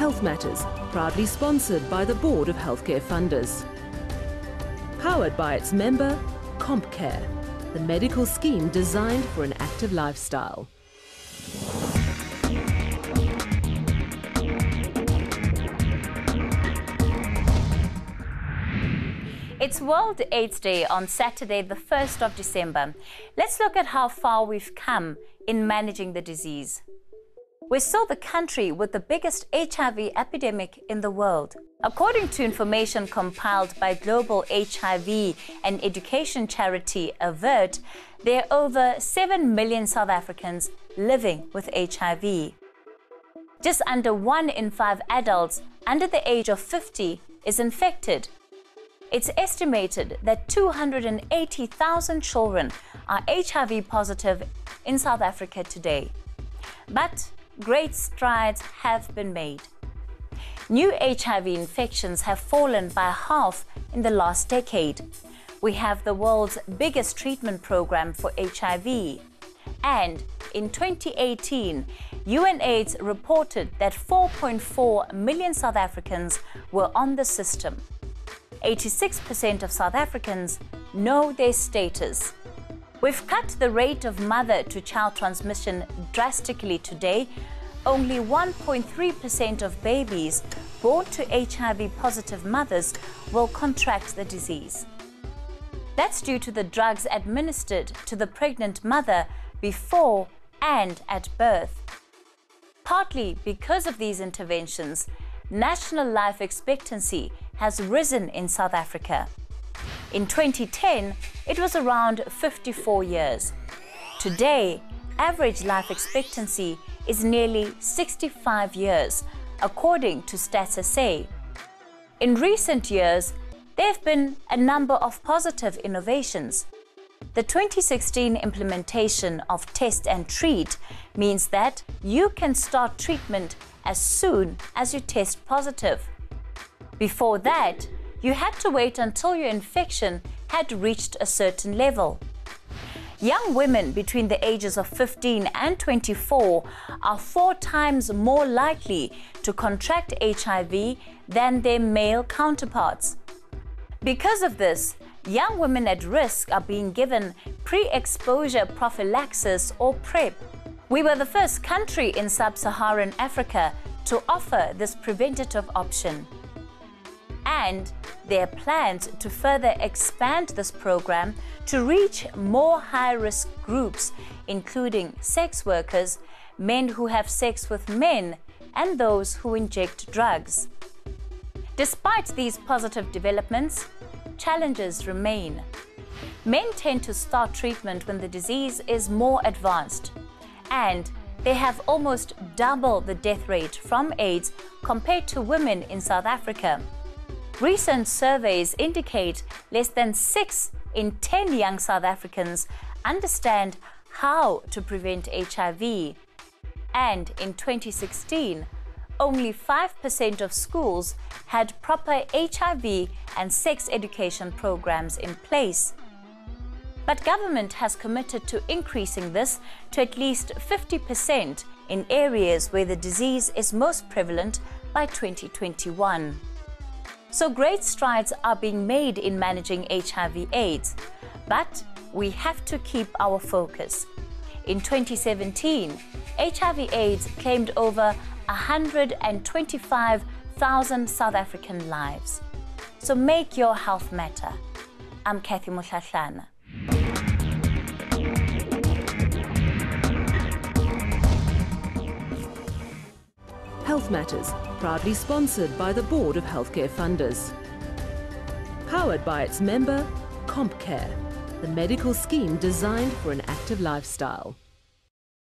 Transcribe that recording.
Health Matters, proudly sponsored by the Board of Healthcare Funders. Powered by its member, CompCare, the medical scheme designed for an active lifestyle. It's World AIDS Day on Saturday, the 1st of December. Let's look at how far we've come in managing the disease. We're still the country with the biggest HIV epidemic in the world. According to information compiled by global HIV and education charity AVERT, there are over 7 million South Africans living with HIV. Just under 1 in 5 adults under the age of 50 is infected. It's estimated that 280,000 children are HIV positive in South Africa today. But great strides have been made. New HIV infections have fallen by half in the last decade. We have the world's biggest treatment program for HIV. And in 2018, UNAIDS reported that 4.4 million South Africans were on the system. 86% of South Africans know their status. We've cut the rate of mother-to-child transmission drastically today. Only 1.3% of babies born to HIV-positive mothers will contract the disease. That's due to the drugs administered to the pregnant mother before and at birth. Partly because of these interventions, national life expectancy has risen in South Africa. In 2010, it was around 54 years. Today, average life expectancy is nearly 65 years, according to Stats SA. In recent years, there have been a number of positive innovations. The 2016 implementation of Test and Treat means that you can start treatment as soon as you test positive. Before that, you had to wait until your infection had reached a certain level. Young women between the ages of 15 and 24 are 4 times more likely to contract HIV than their male counterparts. Because of this, young women at risk are being given pre-exposure prophylaxis or PrEP. We were the first country in sub-Saharan Africa to offer this preventative option. And there are plans to further expand this program to reach more high-risk groups, including sex workers, men who have sex with men, and those who inject drugs. Despite these positive developments, challenges remain. Men tend to start treatment when the disease is more advanced, and they have almost double the death rate from AIDS compared to women in South Africa. Recent surveys indicate less than 6 in 10 young South Africans understand how to prevent HIV. And in 2016, only 5% of schools had proper HIV and sex education programs in place. But government has committed to increasing this to at least 50% in areas where the disease is most prevalent by 2021. So great strides are being made in managing HIV/AIDS, but we have to keep our focus. In 2017, HIV/AIDS claimed over 125,000 South African lives. So make your health matter. I'm Kathy Mohlahlana. Health Matters, proudly sponsored by the Board of Healthcare Funders. Powered by its member, CompCare, the medical scheme designed for an active lifestyle.